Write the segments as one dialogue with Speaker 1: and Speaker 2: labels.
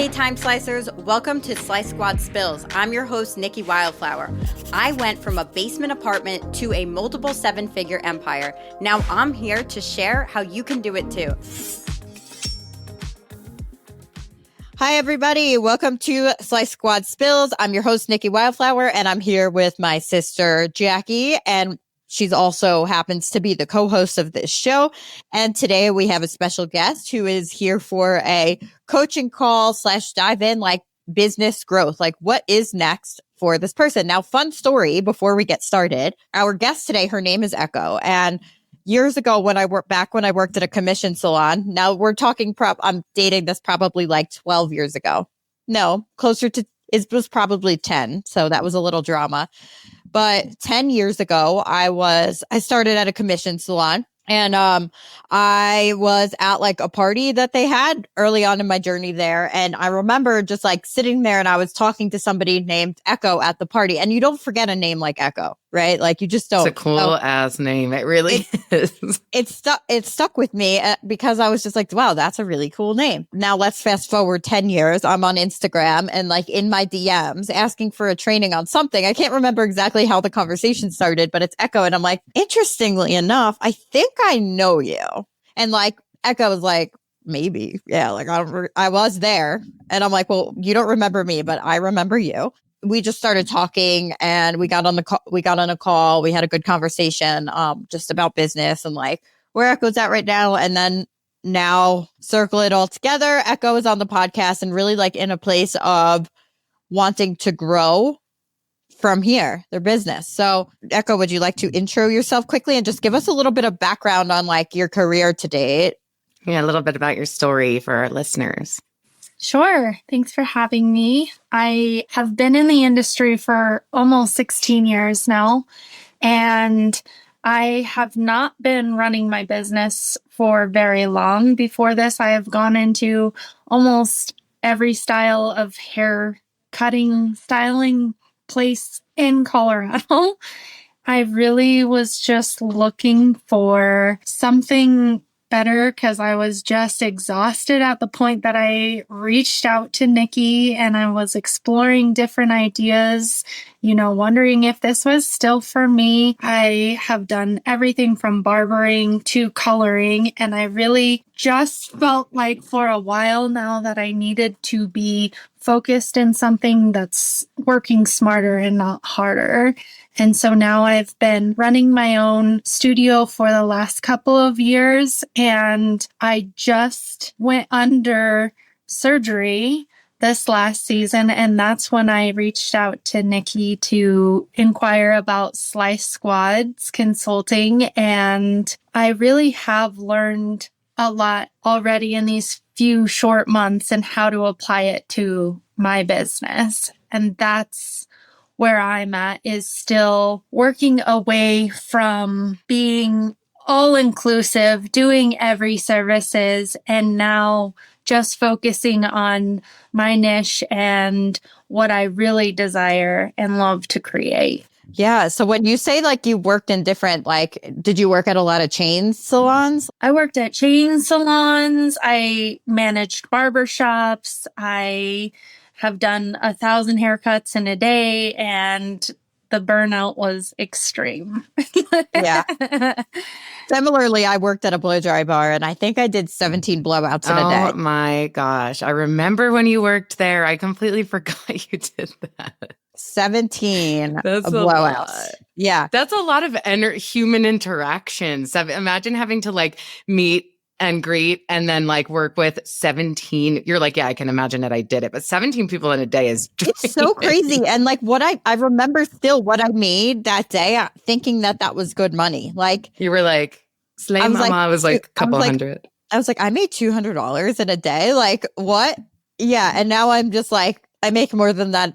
Speaker 1: Hey Time Slicers, welcome to Slice Squad Spills. I'm your host, Nikki Wildflower. I went from a basement apartment to a multiple seven-figure empire. Now I'm here to share how you can do it too. Hi everybody, welcome to Slice Squad Spills. I'm your host, Nikki Wildflower, and I'm here with my sister, Jackie, and she's also happens to be the co-host of this show. And today we have a special guest who is here for a coaching call / dive in like business growth. Like what is next for this person? Now, fun story before we get started. Our guest today, her name is Echo. And years ago when I worked at a commission salon, now we're talking I'm dating this probably like 12 years ago. No, closer to, it was probably 10. So that was a little drama. But 10 years ago, I started at a commission salon, and I was at like a party that they had early on in my journey there. And I remember just like sitting there and I was talking to somebody named Echo at the party. And you don't forget a name like Echo, right? Like you just don't.
Speaker 2: It's a cool ass name. It really is.
Speaker 1: It stuck with me because I was just like, wow, that's a really cool name. Now let's fast forward 10 years. I'm on Instagram and like in my DMs asking for a training on something. I can't remember exactly how the conversation started, but it's Echo. And I'm like, interestingly enough, I think I know you. And like Echo was like, maybe. Yeah. Like I was there. And I'm like, well, you don't remember me, but I remember you. We just started talking and we got on a call. We had a good conversation, just about business and like where Echo's at right now. And then now circle it all together. Echo is on the podcast and really like in a place of wanting to grow from here, their business. So Echo, would you like to intro yourself quickly and just give us a little bit of background on like your career to date?
Speaker 2: Yeah, a little bit about your story for our listeners.
Speaker 3: Sure. Thanks for having me. I have been in the industry for almost 16 years now, and I have not been running my business for very long. Before this, I have gone into almost every style of hair cutting, styling place in Colorado. I really was just looking for something better because I was just exhausted at the point that I reached out to Nikki and I was exploring different ideas, wondering if this was still for me. I have done everything from barbering to coloring, and I really just felt like for a while now that I needed to be focused in something that's working smarter and not harder. And so now I've been running my own studio for the last couple of years, and I just went under surgery this last season, and that's when I reached out to Nikki to inquire about Slice Squad's consulting, and I really have learned a lot already in these few short months and how to apply it to my business. And that's where I'm at, is still working away from being all-inclusive, doing every services, and now just focusing on my niche and what I really desire and love to create.
Speaker 1: Yeah. So when you say like you worked in different, like, did you work at a lot of chain salons?
Speaker 3: I worked at chain salons. I managed barbershops. I have done 1,000 haircuts in a day, and the burnout was extreme.
Speaker 1: Yeah. Similarly, I worked at a blow dry bar and I think I did 17 blowouts in a day.
Speaker 2: Oh my gosh. I remember when you worked there. I completely forgot you did that.
Speaker 1: 17
Speaker 2: That's
Speaker 1: blowouts. Yeah.
Speaker 2: That's a lot of human interactions. Imagine having to like meet and greet and then like work with 17. You're like, yeah, I can imagine that I did it. But 17 people in a day is
Speaker 1: it's so crazy. And like what I remember still what I made that day, thinking that was good money. Like
Speaker 2: you were like, Slay Mama. I was like a couple hundred.
Speaker 1: I was like, I made $200 in a day. Like what? Yeah. And now I'm just like, I make more than that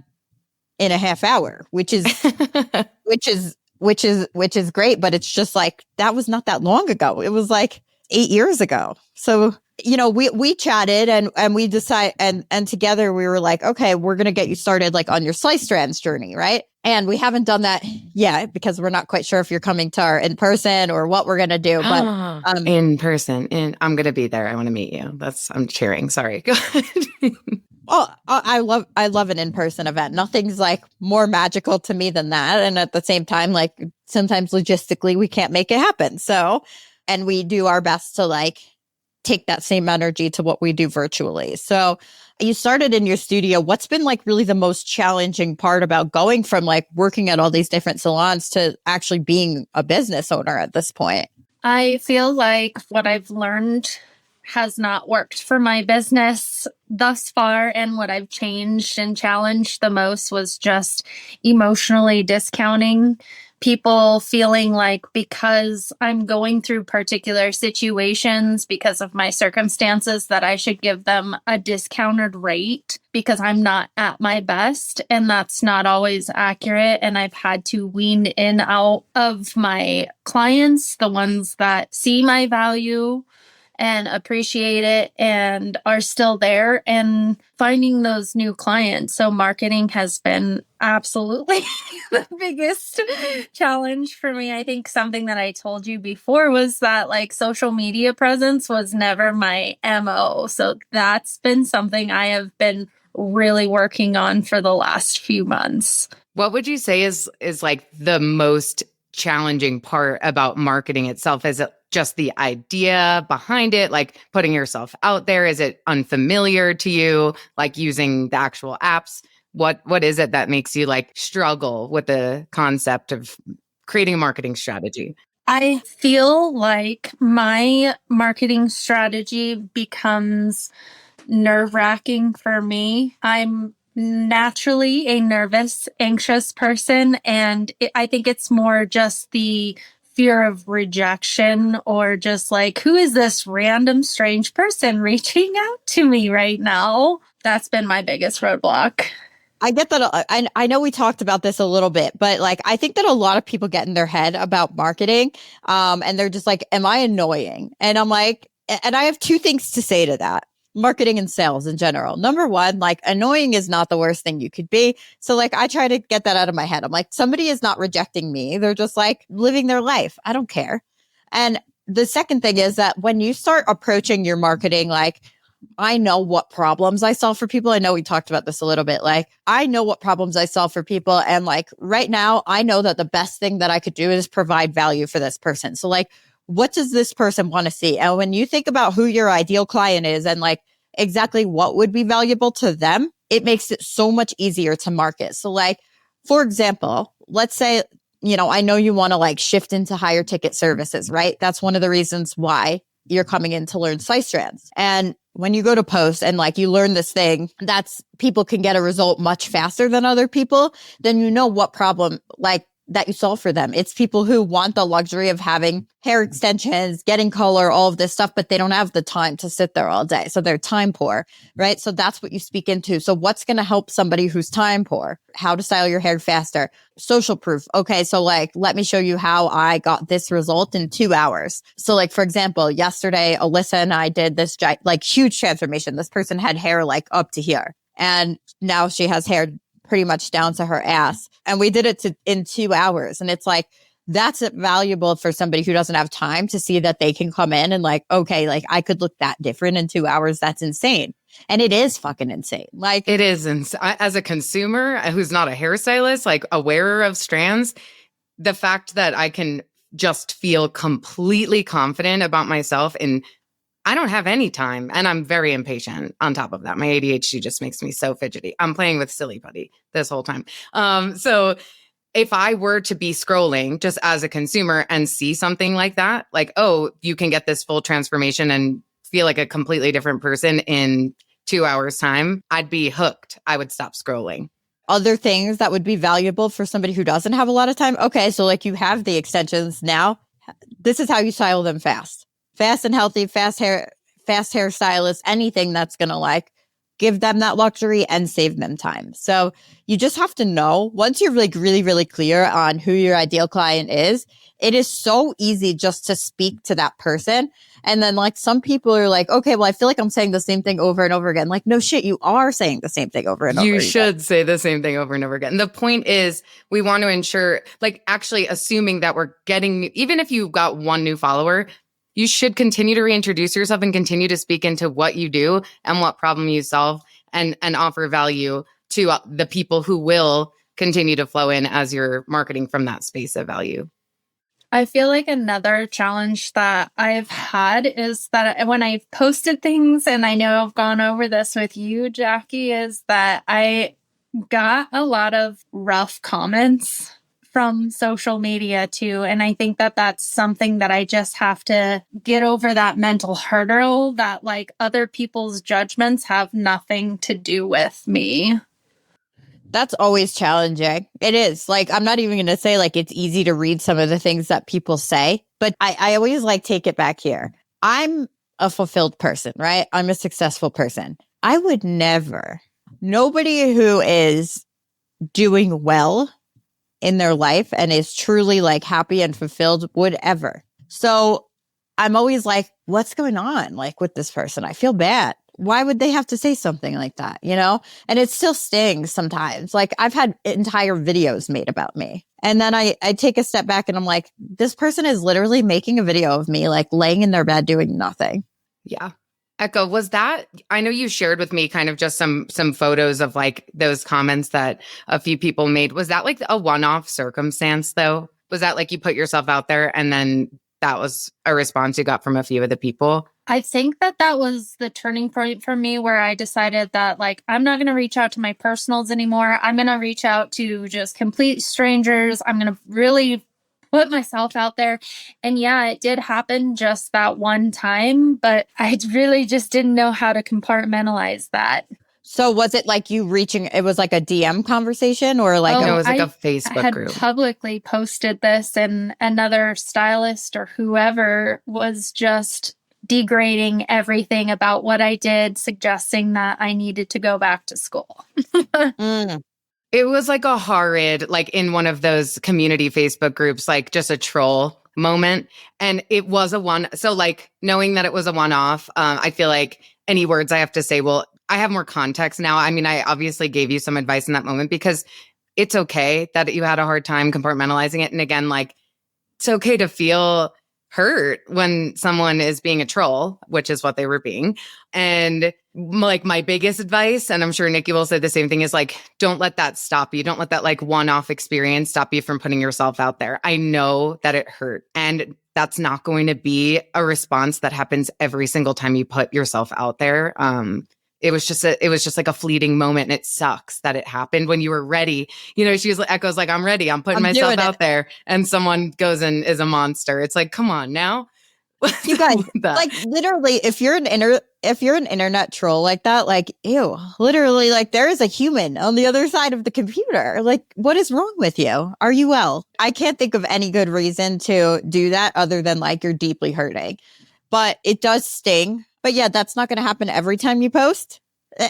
Speaker 1: in a half hour, which is great. But it's just like, that was not that long ago. It was like 8 years ago. So, we chatted and we decided and together we were like, okay, we're going to get you started like on your Slice Strands journey. Right. And we haven't done that yet because we're not quite sure if you're coming to our in person or what we're going to do. But
Speaker 2: in person, I'm going to be there. I want to meet you. I'm cheering. Sorry. Go ahead.
Speaker 1: Oh, I love an in-person event. Nothing's like more magical to me than that. And at the same time, like sometimes logistically we can't make it happen. So, and we do our best to like take that same energy to what we do virtually. So you started in your studio. What's been like really the most challenging part about going from like working at all these different salons to actually being a business owner at this point?
Speaker 3: I feel like what I've learned has not worked for my business thus far. And what I've changed and challenged the most was just emotionally discounting people, feeling like because I'm going through particular situations because of my circumstances that I should give them a discounted rate because I'm not at my best. And that's not always accurate. And I've had to wean in out of my clients, the ones that see my value and appreciate it and are still there, and finding those new clients. So marketing has been absolutely the biggest challenge for me. I think something that I told you before was that like social media presence was never my MO. So that's been something I have been really working on for the last few months.
Speaker 2: What would you say is like the most challenging part about marketing itself? Is it just the idea behind it, like putting yourself out there? Is it unfamiliar to you, like using the actual apps? What is it that makes you like struggle with the concept of creating a marketing strategy?
Speaker 3: I feel like my marketing strategy becomes nerve-wracking for me. I'm naturally a nervous, anxious person, and I think it's more just the fear of rejection, or just like, who is this random strange person reaching out to me right now? That's been my biggest roadblock.
Speaker 1: I get that. I know we talked about this a little bit, but like, I think that a lot of people get in their head about marketing. And they're just like, am I annoying? And I'm like, and I have two things to say to that. Marketing and sales in general. Number one, like annoying is not the worst thing you could be. So like, I try to get that out of my head. I'm like, somebody is not rejecting me. They're just like living their life. I don't care. And the second thing is that when you start approaching your marketing, like, I know what problems I solve for people. I know we talked about this a little bit. Like, I know what problems I solve for people. And like right now, I know that the best thing that I could do is provide value for this person. So like, what does this person want to see? And when you think about who your ideal client is and like exactly what would be valuable to them, it makes it so much easier to market. So like, for example, let's say, I know you want to like shift into higher ticket services, right? That's one of the reasons why you're coming in to learn slice strands. And when you go to post and like you learn this thing, that's people can get a result much faster than other people, then you know what problem like that you solve for them. It's people who want the luxury of having hair extensions, getting color, all of this stuff, but they don't have the time to sit there all day. So they're time poor, right? So that's what you speak into. So what's going to help somebody who's time poor? How to style your hair faster? Social proof. Okay. So like, let me show you how I got this result in 2 hours. So like, for example, yesterday, Alyssa and I did this like huge transformation. This person had hair like up to here, and now she has hair pretty much down to her ass. And we did it in 2 hours. And it's like, that's valuable for somebody who doesn't have time to see that they can come in and like, okay, like I could look that different in 2 hours. That's insane. And it is fucking insane. Like
Speaker 2: it is. And as a consumer who's not a hairstylist, like a wearer of strands, the fact that I can just feel completely confident about myself, and I don't have any time, and I'm very impatient on top of that. My ADHD just makes me so fidgety. I'm playing with Silly Putty this whole time. So if I were to be scrolling just as a consumer and see something like that, like, oh, you can get this full transformation and feel like a completely different person in 2 hours time, I'd be hooked. I would stop scrolling.
Speaker 1: Other things that would be valuable for somebody who doesn't have a lot of time. Okay, so like you have the extensions now. This is how you style them fast and healthy, fast hairstylist, anything that's going to like give them that luxury and save them time. So you just have to know, once you're like really, really clear on who your ideal client is, it is so easy just to speak to that person. And then like some people are like, okay, well, I feel like I'm saying the same thing over and over again. Like, no shit, you are saying the same thing over and over again.
Speaker 2: You should say the same thing over and over again. The point is we want to ensure, like actually assuming that we're getting, even if you got one new follower, you should continue to reintroduce yourself and continue to speak into what you do and what problem you solve. and offer value to the people who will continue to flow in as you're marketing from that space of value.
Speaker 3: I feel like another challenge that I've had is that when I've posted things, and I know I've gone over this with you, Jackie, is that I got a lot of rough comments from social media too. And I think that that's something that I just have to get over, that mental hurdle that like other people's judgments have nothing to do with me.
Speaker 1: That's always challenging. It is. Like, I'm not even going to say like it's easy to read some of the things that people say, but I always like take it back here. I'm a fulfilled person, right? I'm a successful person. I would never, nobody who is doing well in their life and is truly like happy and fulfilled would ever. So I'm always like, what's going on like with this person? I feel bad. Why would they have to say something like that, you know? And it still stings sometimes. Like I've had entire videos made about me. And then I take a step back and I'm like, this person is literally making a video of me like laying in their bed doing nothing.
Speaker 2: Yeah. Echo, was that, I know you shared with me kind of just some photos of like those comments that a few people made. Was that like a one-off circumstance though? Was that like you put yourself out there and then that was a response you got from a few of the people?
Speaker 3: I think that that was the turning point for me where I decided that like, I'm not going to reach out to my personals anymore. I'm going to reach out to just complete strangers. I'm going to really put myself out there. And yeah, it did happen just that one time, but I really just didn't know how to compartmentalize that.
Speaker 1: So was it like you reaching, it was like a DM conversation or like
Speaker 2: No, it was like a Facebook
Speaker 3: I had
Speaker 2: group.
Speaker 3: publicly posted this and another stylist or whoever was just degrading everything about what I did, suggesting that I needed to go back to school.
Speaker 2: It was like a horrid, like in one of those community Facebook groups, like just a troll moment. And it was so like knowing that it was a one-off, I feel like any words I have to say, well, I have more context now. I mean, I obviously gave you some advice in that moment because it's okay that you had a hard time compartmentalizing it. And again, like it's okay to feel hurt when someone is being a troll, which is what they were being. And like my biggest advice, and I'm sure Nikki will say the same thing, is like, don't let that stop you. Don't let that like one-off experience stop you from putting yourself out there. I know that it hurt, and that's not going to be a response that happens every single time you put yourself out there. It was just like a fleeting moment, and it sucks that it happened when you were ready. You know, Echo's like, I'm ready. I'm putting myself out there, and someone goes and is a monster. It's like, come on now.
Speaker 1: You guys, like literally, if you're an internet troll like that, like, ew, literally, like there is a human on the other side of the computer. Like, what is wrong with you? Are you well? I can't think of any good reason to do that other than like you're deeply hurting. But it does sting. But yeah, that's not going to happen every time you post.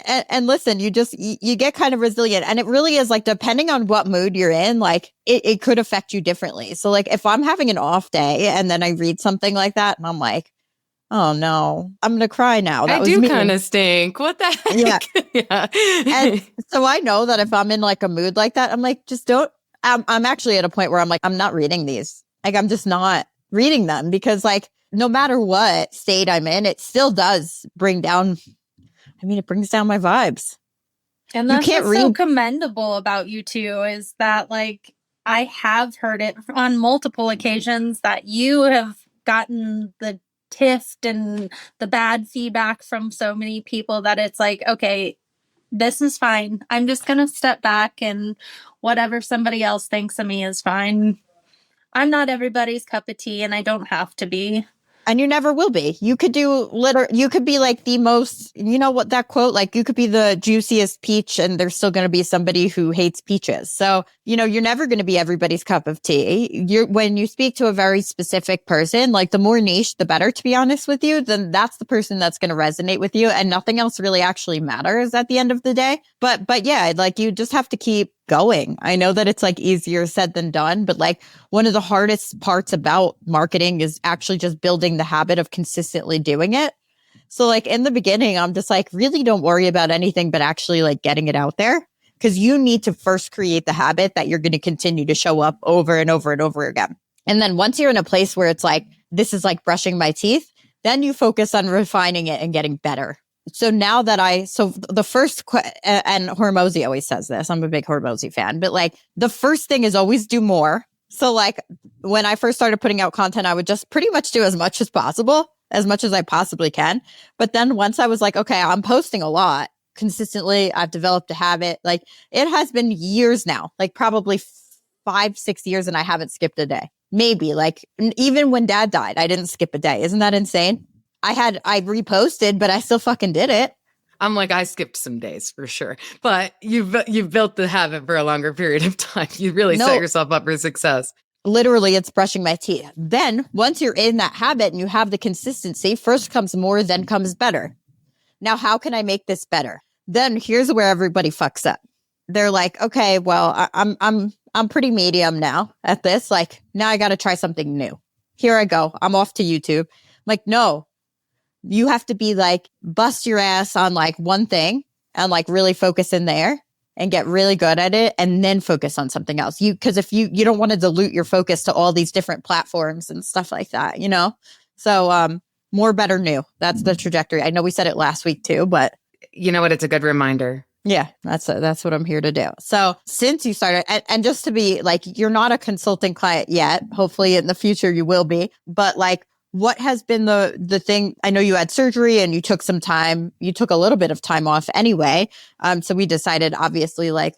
Speaker 1: And listen, you get kind of resilient. And it really is like, depending on what mood you're in, like it could affect you differently. So like if I'm having an off day and then I read something like that and I'm like, oh no, I'm going to cry now.
Speaker 2: I do kind of stink. What the heck?
Speaker 1: Yeah. And so I know that if I'm in like a mood like that, I'm like, just don't, I'm actually at a point where I'm like, I'm not reading these. Like, I'm just not reading them because like, no matter what state I'm in, it still does bring down, it brings down my vibes.
Speaker 3: And that's what's so commendable about you two is that like, I have heard it on multiple occasions that you have gotten the tiff and the bad feedback from so many people that it's like, okay, this is fine. I'm just going to step back and whatever somebody else thinks of me is fine. I'm not everybody's cup of tea and I don't have to be.
Speaker 1: And you never will be. You could you could be like the most, you know what that quote, like you could be the juiciest peach and there's still going to be somebody who hates peaches. So, you know, you're never going to be everybody's cup of tea. When you speak to a very specific person, like the more niche, the better, to be honest with you, then that's the person that's going to resonate with you and nothing else really actually matters at the end of the day. But yeah, like you just have to keep going. I know that it's like easier said than done, but like one of the hardest parts about marketing is actually just building the habit of consistently doing it. So like in the beginning, I'm just like, really don't worry about anything, but actually like getting it out there because you need to first create the habit that you're going to continue to show up over and over and over again. And then once you're in a place where it's like, this is like brushing my teeth, then you focus on refining it and getting better So now that the first, and Hormozy always says this, I'm a big Hormozy fan, but like the first thing is always do more. So like when I first started putting out content, I would just pretty much do as much as possible, as much as I possibly can. But then once I was like, okay, I'm posting a lot consistently, I've developed a habit. Like it has been years now, like probably 5-6 years, and I haven't skipped a day. Maybe like even when dad died, I didn't skip a day. Isn't that insane? I reposted, but I still fucking did it.
Speaker 2: I'm like, I skipped some days for sure, but you've built the habit for a longer period of time. You really set yourself up for success.
Speaker 1: Literally, it's brushing my teeth. Then once you're in that habit and you have the consistency, first comes more, then comes better. Now, how can I make this better? Then here's where everybody fucks up. They're like, okay, well, I'm pretty medium now at this. Like now I got to try something new. Here I go. I'm off to YouTube. I'm like, no. You have to be like, bust your ass on like one thing and like really focus in there and get really good at it and then focus on something else. Because if you don't want to dilute your focus to all these different platforms and stuff like that, you know? So, more, better, new. That's the trajectory. I know we said it last week too, but
Speaker 2: you know what? It's a good reminder.
Speaker 1: Yeah, that's what I'm here to do. So since you started, and just to be like, you're not a consulting client yet. Hopefully in the future you will be, but like, what has been the thing? I know you had surgery and you took a little bit of time off anyway. So we decided obviously like,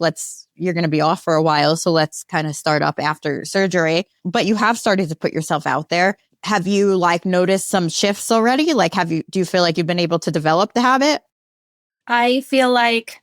Speaker 1: you're going to be off for a while. So let's kind of start up after surgery, but you have started to put yourself out there. Have you like noticed some shifts already? Like, do you feel like you've been able to develop the habit?
Speaker 3: I feel like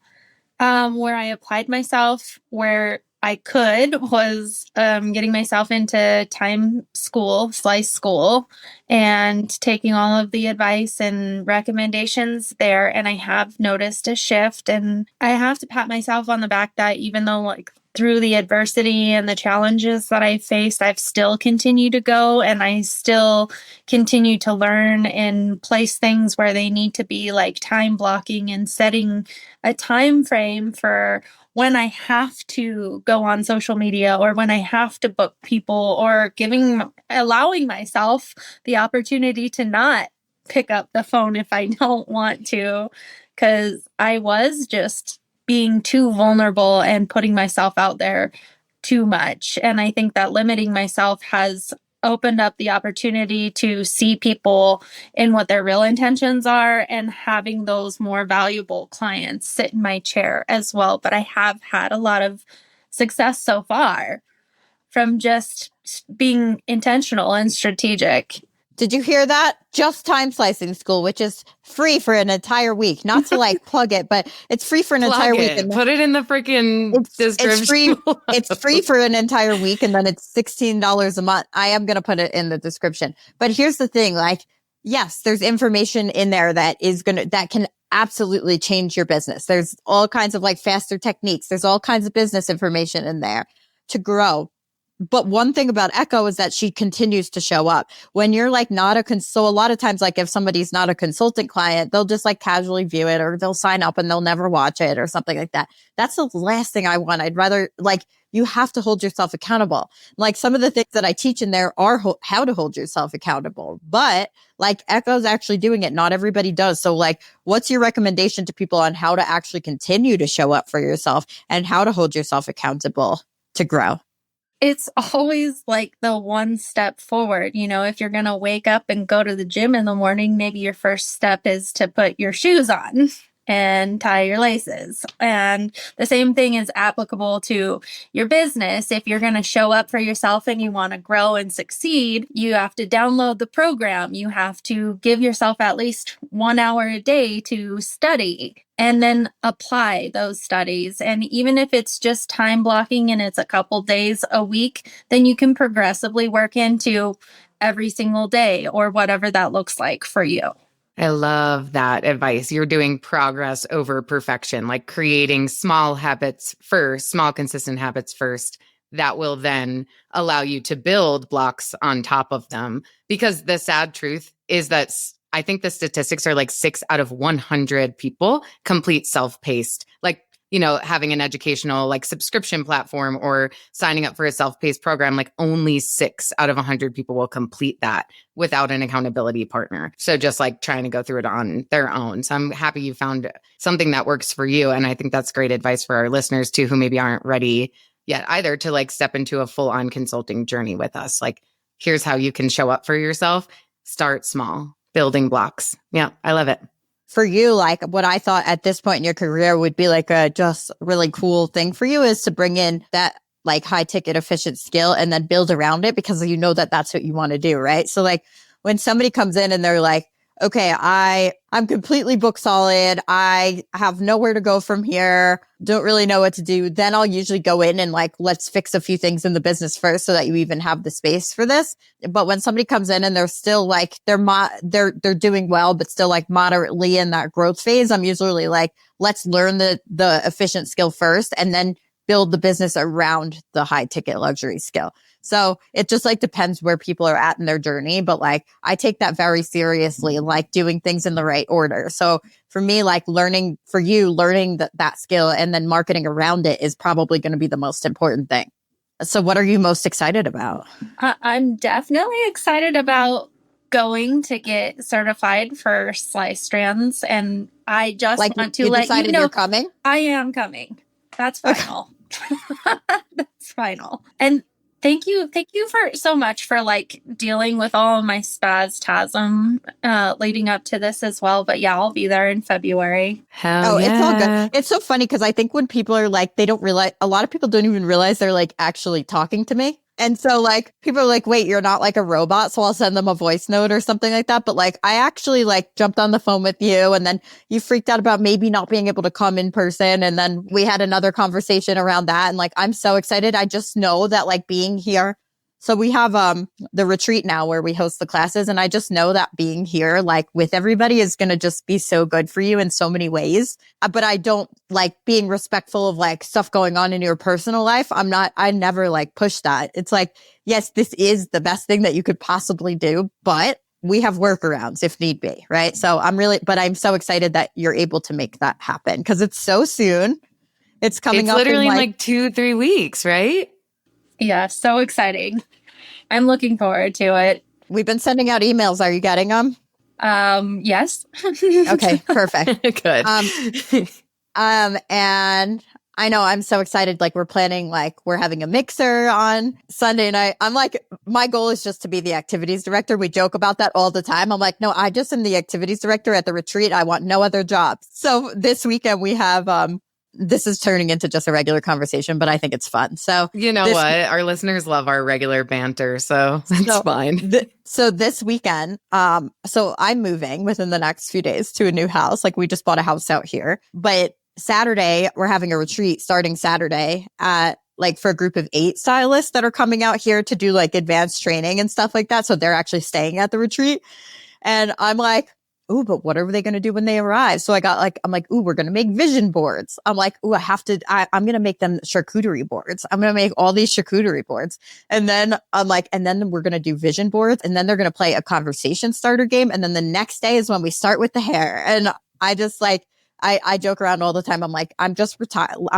Speaker 3: where I applied myself, where I could, was getting myself into Slice School, and taking all of the advice and recommendations there. And I have noticed a shift, and I have to pat myself on the back that even though like through the adversity and the challenges that I faced, I've still continued to go, and I still continue to learn and place things where they need to be, like time blocking and setting a time frame for when I have to go on social media or when I have to book people, or allowing myself the opportunity to not pick up the phone if I don't want to, because I was just being too vulnerable and putting myself out there too much. And I think that limiting myself has opened up the opportunity to see people in what their real intentions are, and having those more valuable clients sit in my chair as well. But I have had a lot of success so far from just being intentional and strategic.
Speaker 1: Did you hear that? Just Time Slicing School, which is free for an entire week. Not to like plug it, but it's free for an entire week. And
Speaker 2: put it in the freaking description.
Speaker 1: It's free for an entire week, and then it's $16 a month. I am going to put it in the description. But here's the thing, like, yes, there's information in there that can absolutely change your business. There's all kinds of like faster techniques. There's all kinds of business information in there to grow. But one thing about Echo is that she continues to show up when you're like so a lot of times, like if somebody's not a consultant client, they'll just like casually view it, or they'll sign up and they'll never watch it or something like that. That's the last thing I want. I'd rather, like, you have to hold yourself accountable. Like some of the things that I teach in there are how to hold yourself accountable, but like Echo's actually doing it. Not everybody does. So like, what's your recommendation to people on how to actually continue to show up for yourself and how to hold yourself accountable to grow?
Speaker 3: It's always like the one step forward. You know, if you're going to wake up and go to the gym in the morning, maybe your first step is to put your shoes on and tie your laces. And the same thing is applicable to your business. If you're going to show up for yourself and you want to grow and succeed, you have to download the program. You have to give yourself at least 1 hour a day to study, and then apply those studies. And even if it's just time blocking and it's a couple days a week, then you can progressively work into every single day, or whatever that looks like for you.
Speaker 2: I love that advice. You're doing progress over perfection, like creating small consistent habits first, that will then allow you to build blocks on top of them. Because the sad truth is that I think the statistics are like 6 out of 100 people complete self-paced. Like having an educational like subscription platform or signing up for a self-paced program, like only 6 out of 100 people will complete that without an accountability partner. So just like trying to go through it on their own. So I'm happy you found something that works for you. And I think that's great advice for our listeners too, who maybe aren't ready yet either to like step into a full-on consulting journey with us. Like, here's how you can show up for yourself. Start small, building blocks. Yeah, I love it.
Speaker 1: For you, like what I thought at this point in your career would be like a just really cool thing for you is to bring in that like high ticket efficient skill and then build around it because you know that that's what you want to do, right? So like when somebody comes in and they're like, okay, I'm completely book solid. I have nowhere to go from here. Don't really know what to do. Then I'll usually go in and like, let's fix a few things in the business first so that you even have the space for this. But when somebody comes in and they're still like, they're doing well, but still like moderately in that growth phase, I'm usually like, let's learn the efficient skill first and then build the business around the high ticket luxury skill. So it just like depends where people are at in their journey. But like, I take that very seriously, like doing things in the right order. So for me, like learning that skill and then marketing around it is probably going to be the most important thing. So what are you most excited about?
Speaker 3: I'm definitely excited about going to get certified for Slice Strands. And I just
Speaker 1: like,
Speaker 3: want to let you know
Speaker 1: you're coming.
Speaker 3: I am coming. That's final. That's final. And thank you for so much for like dealing with all of my spastasm leading up to this as well. But yeah, I'll be there in February.
Speaker 2: Hell
Speaker 1: It's all good. It's so funny because I think when people are like, they don't realize, a lot of people don't even realize they're like actually talking to me. And so like people are like, wait, you're not like a robot. So I'll send them a voice note or something like that. But like, I actually like jumped on the phone with you and then you freaked out about maybe not being able to come in person. And then we had another conversation around that. And like, I'm so excited. I just know that like being here. So we have the retreat now where we host the classes. And I just know that being here, like with everybody is going to just be so good for you in so many ways. But I don't like being respectful of like stuff going on in your personal life. I never like push that. It's like, yes, this is the best thing that you could possibly do, but we have workarounds if need be. Right. So I'm so excited that you're able to make that happen because it's so soon. It's coming up
Speaker 2: literally in like 2-3 weeks, right?
Speaker 3: Yeah, so exciting. I'm looking forward to it.
Speaker 1: We've been sending out emails. Are you getting them?
Speaker 3: Yes.
Speaker 1: Okay, perfect.
Speaker 2: Good.
Speaker 1: And I know I'm so excited. Like we're having a mixer on Sunday night. I'm like, my goal is just to be the activities director. We joke about that all the time. I'm like, no, I just am the activities director at the retreat. I want no other jobs. So this weekend we have, this is turning into just a regular conversation, but I think it's fun. So
Speaker 2: you know what? Our listeners love our regular banter, so it's fine.
Speaker 1: So this weekend, so I'm moving within the next few days to a new house. Like we just bought a house out here, but Saturday we're having a retreat starting Saturday at like for a group of 8 stylists that are coming out here to do like advanced training and stuff like that. So they're actually staying at the retreat, and I'm like, ooh, but what are they going to do when they arrive? So I'm like, ooh, we're going to make vision boards. I'm like, ooh, I'm going to make them charcuterie boards. I'm going to make all these charcuterie boards. And then I'm like, and then we're going to do vision boards. And then they're going to play a conversation starter game. And then the next day is when we start with the hair. And I just like, I joke around all the time. I'm like, I'm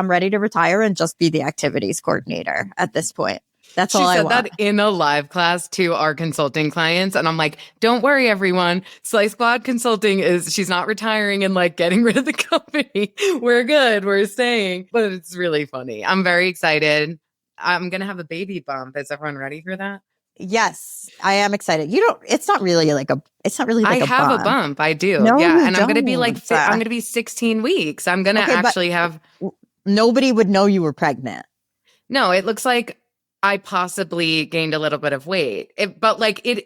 Speaker 1: ready to retire and just be the activities coordinator at this point. That's all I want.
Speaker 2: She said that in a live class to our consulting clients. And I'm like, don't worry, everyone. Slice Squad Consulting she's not retiring and like getting rid of the company. We're good. We're staying. But it's really funny. I'm very excited. I'm going to have a baby bump. Is everyone ready for that?
Speaker 1: Yes, I am excited. It's not really like a
Speaker 2: a bump. I do.
Speaker 1: No,
Speaker 2: yeah.
Speaker 1: you
Speaker 2: And I'm going to be
Speaker 1: don't.
Speaker 2: I'm going to be 16 weeks. I'm going to actually have.
Speaker 1: Nobody would know you were pregnant.
Speaker 2: No, it looks like I possibly gained a little bit of weight.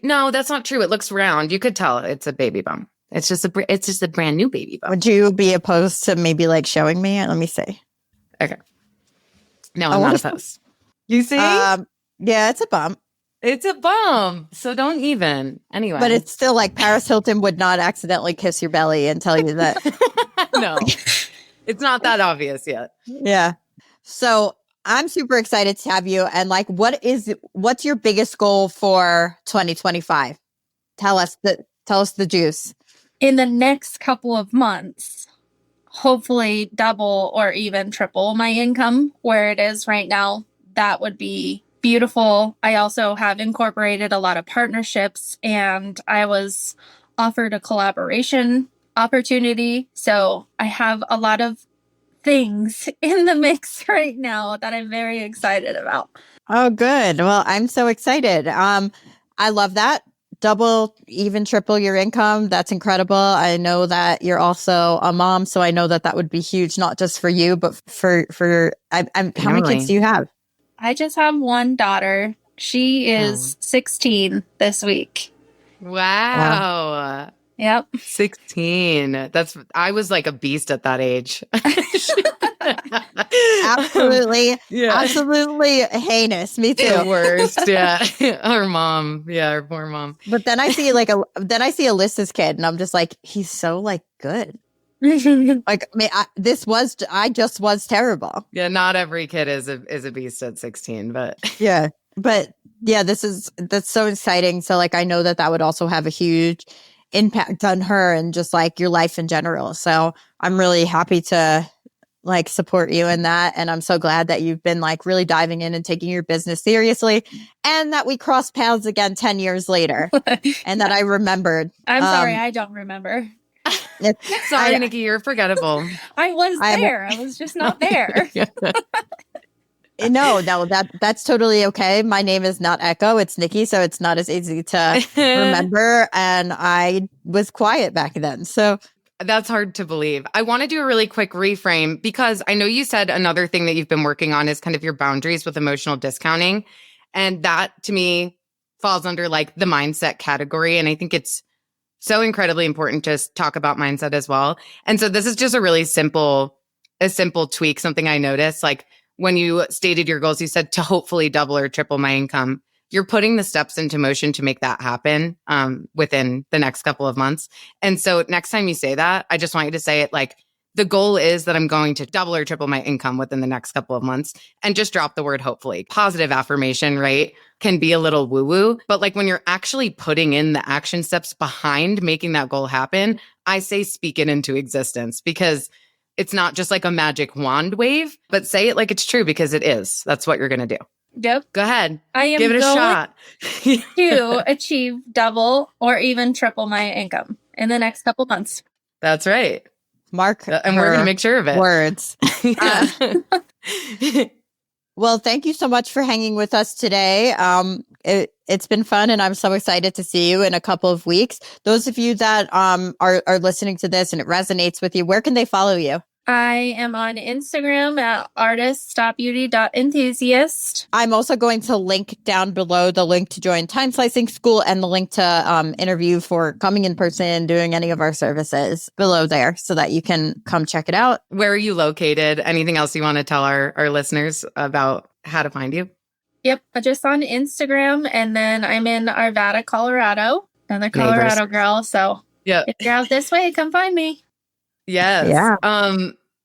Speaker 2: No, that's not true. It looks round. You could tell it's a baby bump. It's just a brand new baby bump.
Speaker 1: Would you be opposed to maybe like showing me? Let me see.
Speaker 2: Okay. No, I'm not opposed. You see?
Speaker 1: Yeah, it's a bump.
Speaker 2: It's a bump. So don't even. Anyway.
Speaker 1: But it's still like Paris Hilton would not accidentally kiss your belly and tell you that.
Speaker 2: No, it's not that obvious yet.
Speaker 1: Yeah. So I'm super excited to have you. And like, what's your biggest goal for 2025? Tell us the juice.
Speaker 3: In the next couple of months, hopefully double or even triple my income where it is right now. That would be beautiful. I also have incorporated a lot of partnerships, and I was offered a collaboration opportunity. So I have a lot of things in the mix right now that I'm very excited about.
Speaker 1: Oh, good. Well, I'm so excited. I love that. Double, even triple your income. That's incredible. I know that you're also a mom, so I know that that would be huge, not just for you, but for how many kids do you have?
Speaker 3: I just have one daughter. She is 16 this week.
Speaker 2: Wow.
Speaker 3: Yep.
Speaker 2: 16. I was like a beast at that age.
Speaker 1: Absolutely. Yeah. Absolutely heinous. Me too.
Speaker 2: The worst. Yeah. Our mom. Yeah. Our poor mom.
Speaker 1: But then I see Alyssa's kid and I'm just like, he's so like good. Like, I mean, I just was terrible.
Speaker 2: Yeah. Not every kid is a beast at 16, but
Speaker 1: yeah. But yeah, that's so exciting. So like, I know that would also have a huge impact on her and just like your life in general. So I'm really happy to like support you in that. And I'm so glad that you've been like really diving in and taking your business seriously, and that we crossed paths again 10 years later and that I remembered.
Speaker 3: I'm sorry, I don't remember.
Speaker 2: Sorry, Nikki, you're forgettable.
Speaker 3: I was there. I was just not there.
Speaker 1: No, that's totally okay. My name is not Echo. It's Nikki. So it's not as easy to remember. And I was quiet back then. So
Speaker 2: that's hard to believe. I want to do a really quick reframe because I know you said another thing that you've been working on is kind of your boundaries with emotional discounting. And that to me falls under like the mindset category. And I think it's so incredibly important to talk about mindset as well. And so this is just a simple tweak, something I noticed. Like when you stated your goals, you said to hopefully double or triple my income. You're putting the steps into motion to make that happen within the next couple of months. And so next time you say that, I just want you to say it like, the goal is that I'm going to double or triple my income within the next couple of months, and just drop the word hopefully. Positive affirmation, right, can be a little woo-woo, but like when you're actually putting in the action steps behind making that goal happen, I say speak it into existence, because it's not just like a magic wand wave, but say it like it's true, because it is. That's what you're going to do.
Speaker 3: Yep.
Speaker 2: Go ahead.
Speaker 3: I am
Speaker 2: Give it a shot
Speaker 3: to achieve double or even triple my income in the next couple months.
Speaker 2: That's right.
Speaker 1: Mark.
Speaker 2: And we're going to make sure of it.
Speaker 1: Words. Well, thank you so much for hanging with us today. It's been fun, and I'm so excited to see you in a couple of weeks. Those of you that are listening to this and it resonates with you, where can they follow you?
Speaker 3: I am on Instagram at artist.beauty.enthusiast.
Speaker 1: I'm also going to link down below the link to join Time Slicing School and the link to interview for coming in person, doing any of our services below there, so that you can come check it out.
Speaker 2: Where are you located? Anything else you want to tell our listeners about how to find you?
Speaker 3: Yep, just on Instagram, and then I'm in Arvada, Colorado. Another Colorado girl, so if you're out this way, come find me.
Speaker 2: Yes.
Speaker 1: Yeah.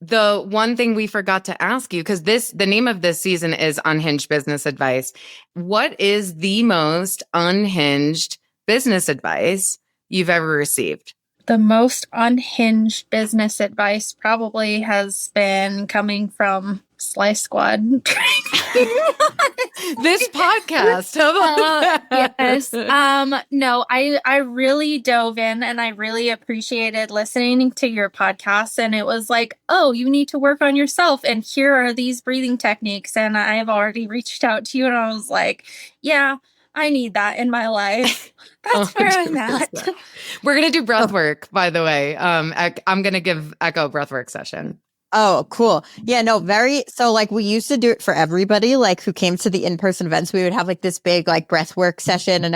Speaker 2: The one thing we forgot to ask you, because the name of this season is Unhinged Business Advice. What is the most unhinged business advice you've ever received?
Speaker 3: The most unhinged business advice probably has been coming from Slice Squad.
Speaker 2: This podcast. How about that?
Speaker 3: Yes. No, I really dove in, and I really appreciated listening to your podcast. And it was like, oh, you need to work on yourself, and here are these breathing techniques. And I have already reached out to you, and I was like, yeah, I need that in my life. That's where I'm at.
Speaker 2: We're going to do breath work, by the way. I'm going to give Echo a breath work session.
Speaker 1: Oh, cool. Yeah, no, so like we used to do it for everybody, like who came to the in-person events. We would have like this big like breath work session,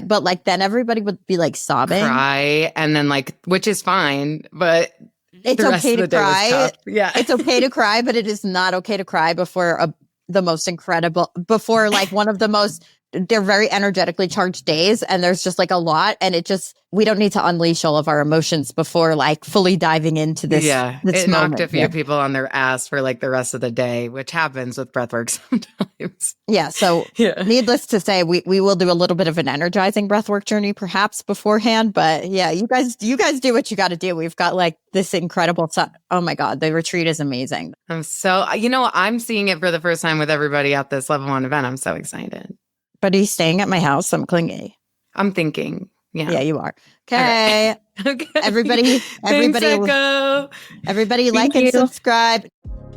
Speaker 1: but like then everybody would be like sobbing.
Speaker 2: Cry, and then like, which is fine, but
Speaker 1: it's okay to cry.
Speaker 2: Yeah.
Speaker 1: It's okay to cry, but it is not okay to cry before before like one of the most they're very energetically charged days, and there's just like a lot, and we don't need to unleash all of our emotions before like fully diving into this.
Speaker 2: Yeah,
Speaker 1: this
Speaker 2: it knocked
Speaker 1: moment
Speaker 2: a few
Speaker 1: here.
Speaker 2: people on their ass for like the rest of the day, which happens with breathwork sometimes.
Speaker 1: Yeah. So needless to say, we will do a little bit of an energizing breathwork journey perhaps beforehand. But yeah, you guys do what you got to do. We've got like this incredible oh my God, the retreat is amazing.
Speaker 2: I'm seeing it for the first time with everybody at this level 1 event. I'm so excited.
Speaker 1: But he's staying at my house. I'm clingy.
Speaker 2: I'm thinking. Yeah,
Speaker 1: you are. Okay.
Speaker 2: Right. Okay.
Speaker 1: Everybody,
Speaker 2: Thanks, Echo.
Speaker 1: Everybody like
Speaker 3: Thank
Speaker 1: and
Speaker 3: you.
Speaker 1: subscribe.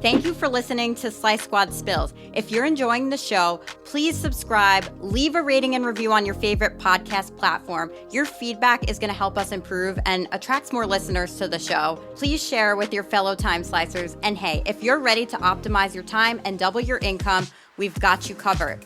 Speaker 1: Thank you for listening to Slice Squad Spills. If you're enjoying the show, please subscribe, leave a rating and review on your favorite podcast platform. Your feedback is going to help us improve and attracts more listeners to the show. Please share with your fellow time slicers. And hey, if you're ready to optimize your time and double your income, we've got you covered.